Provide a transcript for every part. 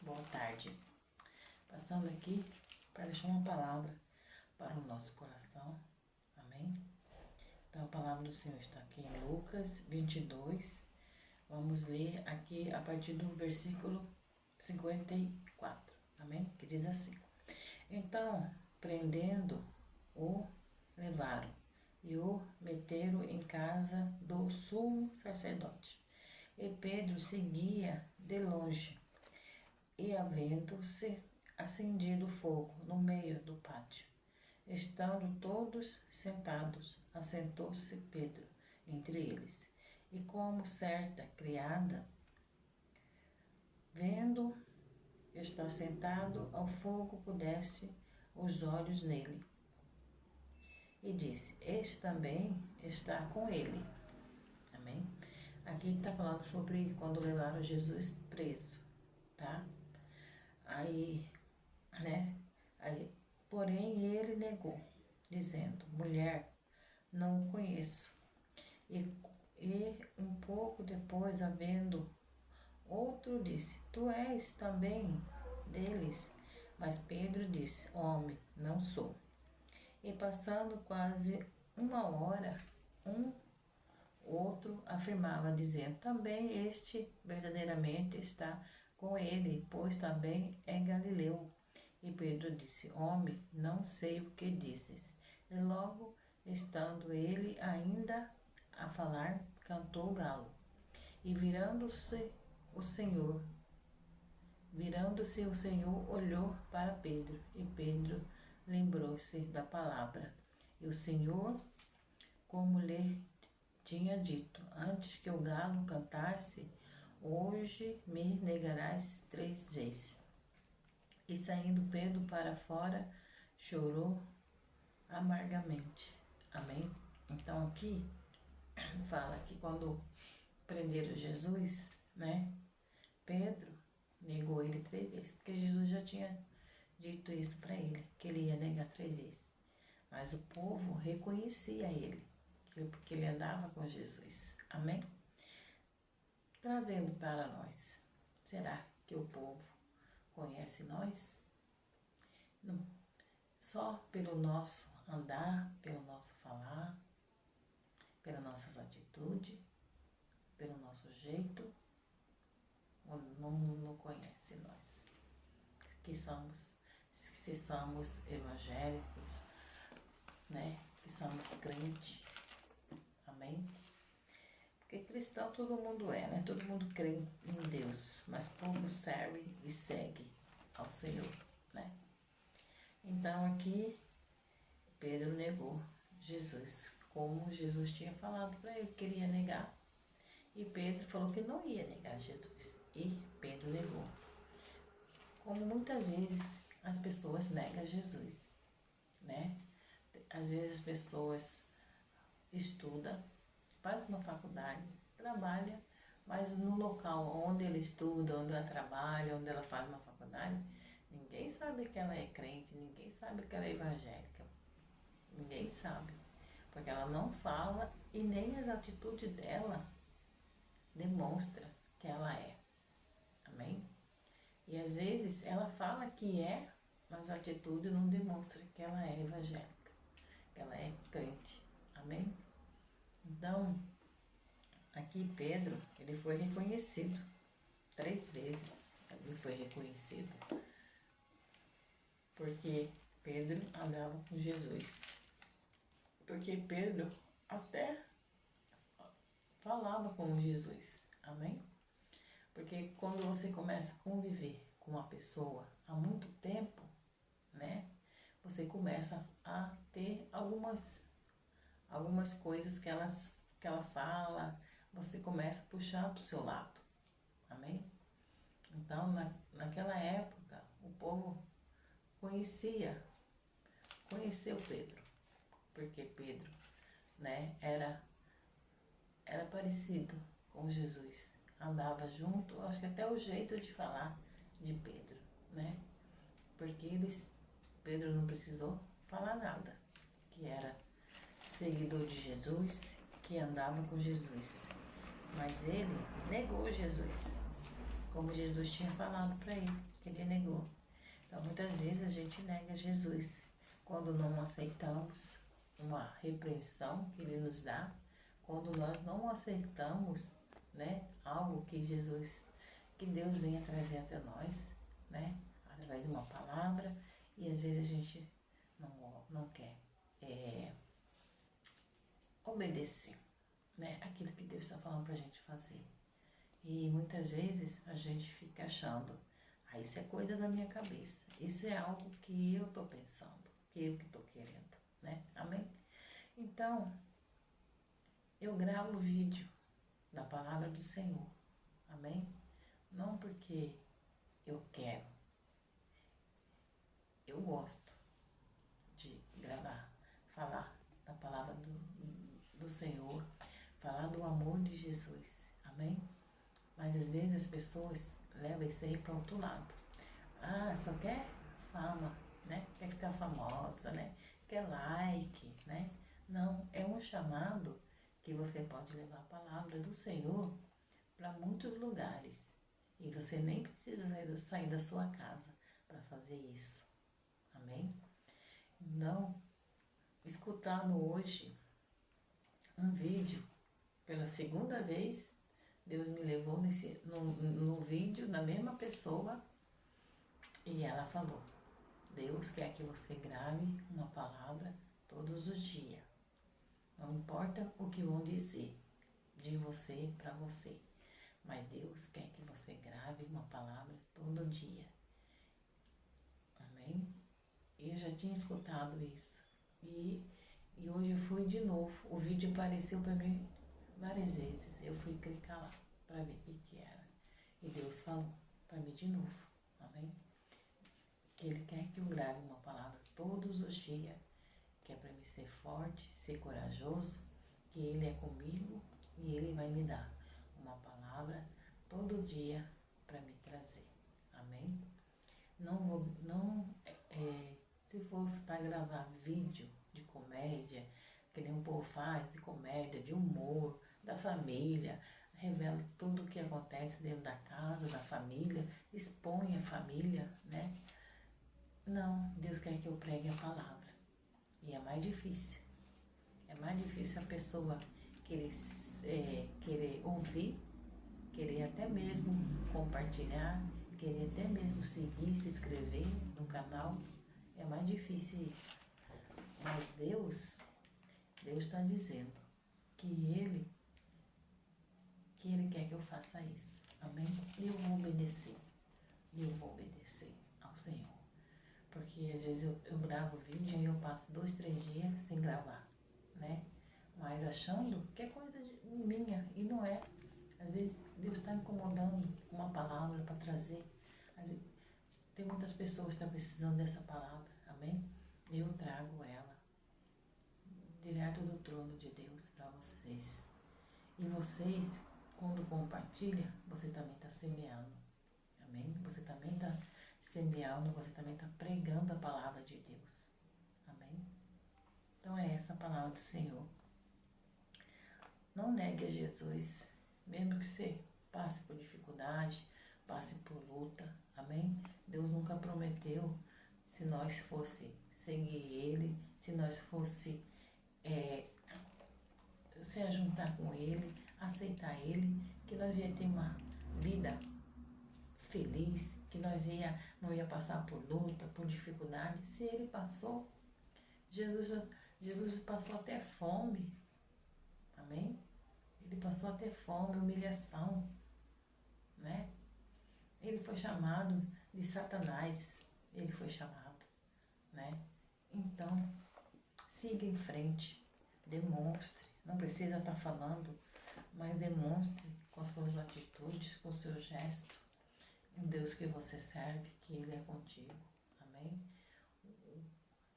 boa tarde. Passando aqui para deixar uma palavra para o nosso coração, amém? Então a palavra do Senhor está aqui em Lucas 22, vamos ler aqui a partir do versículo 54, amém? Que diz assim: Então, prendendo-o, levaram e o meteram em casa do sumo sacerdote. E Pedro seguia de longe, e havendo-se acendido fogo no meio do pátio, estando todos sentados, assentou-se Pedro entre eles. E como certa criada, vendo estar sentado ao fogo, pusesse os olhos nele, e disse: Este também está com ele. Amém? Aqui está falando sobre quando levaram Jesus preso, tá? Aí, porém ele negou, dizendo: Mulher, não o conheço. E um pouco depois, havendo outro, disse: Tu és também deles. Mas Pedro disse: Homem, não sou. E passando quase uma hora, outro afirmava, dizendo: Também este verdadeiramente está com ele, pois também é Galileu. E Pedro disse: Homem, não sei o que dizes. E logo, estando ele ainda a falar, cantou o galo. E virando-se o Senhor, olhou para Pedro, e Pedro lembrou-se da palavra. E o Senhor, como lhe tinha dito: Antes que o galo cantasse, hoje me negarás 3 vezes. E saindo Pedro para fora, chorou amargamente. Amém? Então aqui fala que quando prenderam Jesus, Pedro negou ele 3 vezes, porque Jesus já tinha dito isso para ele, que ele ia negar 3 vezes. Mas o povo reconhecia ele, porque ele andava com Jesus. Amém? Trazendo para nós, será que o povo conhece nós? Não. Só pelo nosso andar, pelo nosso falar, pelas nossas atitudes, pelo nosso jeito, ou não conhece nós? Se somos evangélicos, que somos crentes, amém? Porque cristão todo mundo é, todo mundo crê em Deus, mas pouco serve e segue ao Senhor, Então aqui Pedro negou Jesus, como Jesus tinha falado para ele que ele ia negar. E Pedro falou que não ia negar Jesus, e Pedro negou. Como muitas vezes as pessoas negam Jesus, Às vezes as pessoas estudam, faz uma faculdade, trabalha, mas no local onde ela estuda, onde ela trabalha, onde ela faz uma faculdade, ninguém sabe que ela é crente, ninguém sabe que ela é evangélica. Ninguém sabe. Porque ela não fala e nem as atitudes dela demonstra que ela é. Amém? E às vezes ela fala que é, mas a atitude não demonstra que ela é evangélica, que ela é crente. Amém? Então, aqui Pedro, ele foi reconhecido 3 vezes. Ele foi reconhecido porque Pedro andava com Jesus. Porque Pedro até falava com Jesus. Amém? Porque quando você começa a conviver com uma pessoa há muito tempo, você começa a ter algumas coisas que ela fala, você começa a puxar para o seu lado. Amém? Então, naquela época, o povo conheceu Pedro, porque Pedro, era parecido com Jesus, andava junto, acho que até o jeito de falar de Pedro, porque Pedro não precisou falar nada, que era seguidor de Jesus, que andava com Jesus, mas ele negou Jesus, como Jesus tinha falado para ele, Ele negou. Então, muitas vezes a gente nega Jesus quando não aceitamos uma repreensão que Ele nos dá, quando nós não aceitamos, né, algo que Jesus, que Deus venha trazer até nós, né, através de uma palavra, e às vezes a gente não quer obedecer, né, aquilo que Deus está falando para a gente fazer. E muitas vezes a gente fica achando, isso é coisa da minha cabeça, isso é algo que eu estou pensando, que eu que estou querendo, né? Amém? Então, eu gravo vídeo da palavra do Senhor, amém? Não porque eu quero, eu gosto de gravar, falar da palavra do Senhor, falar do amor de Jesus, amém? Mas às vezes as pessoas levam isso aí para outro lado. Só quer fama, né? Quer ficar famosa, né? Quer like, né? Não, é um chamado que você pode levar a palavra do Senhor para muitos lugares. E você nem precisa sair da sua casa para fazer isso. Amém? Então, escutando hoje um vídeo pela segunda vez, Deus me levou no vídeo da mesma pessoa e ela falou: Deus quer que você grave uma palavra todos os dias. Não importa o que vão dizer de você para você, mas Deus quer que você grave uma palavra todo dia. Amém? E eu já tinha escutado isso. E hoje eu fui de novo. O vídeo apareceu para mim várias vezes. Eu fui clicar lá para ver o que era. E Deus falou para mim de novo. Amém? Que Ele quer que eu grave uma palavra todos os dias. Que é para mim ser forte, ser corajoso. Que Ele é comigo e Ele vai me dar uma palavra todo dia para me trazer. Amém? Se fosse para gravar vídeo de comédia, que nem um povo faz, de comédia, de humor, da família, revela tudo o que acontece dentro da casa, da família, expõe a família, né? Não, Deus quer que eu pregue a palavra. E é mais difícil. É mais difícil a pessoa querer ouvir, querer até mesmo compartilhar, querer até mesmo seguir, se inscrever no canal. É mais difícil isso. Mas Deus está dizendo que Ele quer que eu faça isso. Amém? E eu vou obedecer. Eu vou obedecer ao Senhor. Porque às vezes eu gravo vídeo e eu passo 2, 3 dias sem gravar, né? Mas achando que é coisa minha e não é. Às vezes Deus está incomodando com uma palavra para trazer. Tem muitas pessoas que estão precisando dessa palavra, amém? Eu trago ela direto do trono de Deus para vocês. E vocês, quando compartilham, você também está semeando, amém? Você também está semeando, você também está pregando a palavra de Deus, amém? Então é essa a palavra do Senhor. Não negue a Jesus, mesmo que você passe por dificuldade, passe por luta, amém? Deus nunca prometeu, se nós fosse seguir Ele, se nós fosse se ajuntar com Ele, aceitar Ele, que nós ia ter uma vida feliz, que nós não ia passar por luta, por dificuldade. Se Ele passou, Jesus passou até fome, amém? Ele passou até fome, humilhação, né? Ele foi chamado de Satanás, ele foi chamado, né? Então, siga em frente, demonstre, não precisa estar falando, mas demonstre com as suas atitudes, com o seu gesto, o Deus que você serve, que Ele é contigo, amém?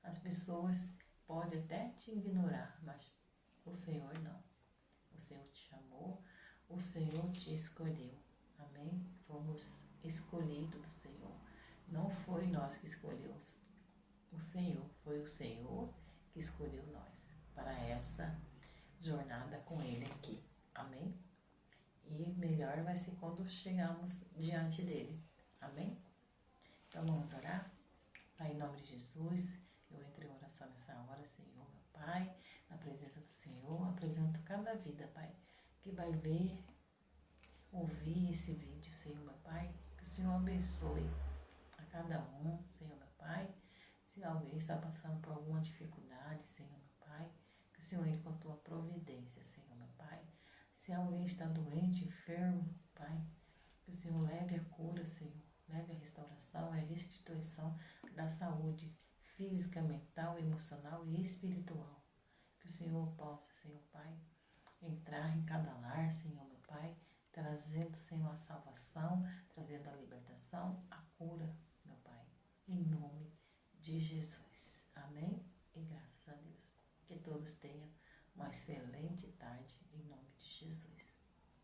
As pessoas podem até te ignorar, mas o Senhor não. O Senhor te chamou, o Senhor te escolheu, amém? Fomos escolhidos do Senhor. Não foi nós que escolhemos o Senhor, foi o Senhor que escolheu nós para essa jornada com Ele aqui, amém? E melhor vai ser quando chegarmos diante dEle, amém? Então vamos orar? Pai, em nome de Jesus, eu entro em oração nessa hora, Senhor, meu Pai, na presença do Senhor, apresento cada vida, Pai, que vai ver, ouvir esse vídeo, Senhor, meu Pai, que o Senhor abençoe a cada um, Senhor, meu Pai. Se alguém está passando por alguma dificuldade, Senhor, meu Pai, que o Senhor entre com a tua providência, Senhor, meu Pai. Se alguém está doente, enfermo, Pai, que o Senhor leve a cura, Senhor, leve a restauração, a restituição da saúde física, mental, emocional e espiritual. Que o Senhor possa, Senhor Pai, entrar em cada lar, Senhor, meu Pai, trazendo, Senhor, a salvação, trazendo a libertação, a cura, meu Pai, em nome de Jesus. Amém? E graças a Deus. Que todos tenham uma excelente tarde, em nome de Jesus.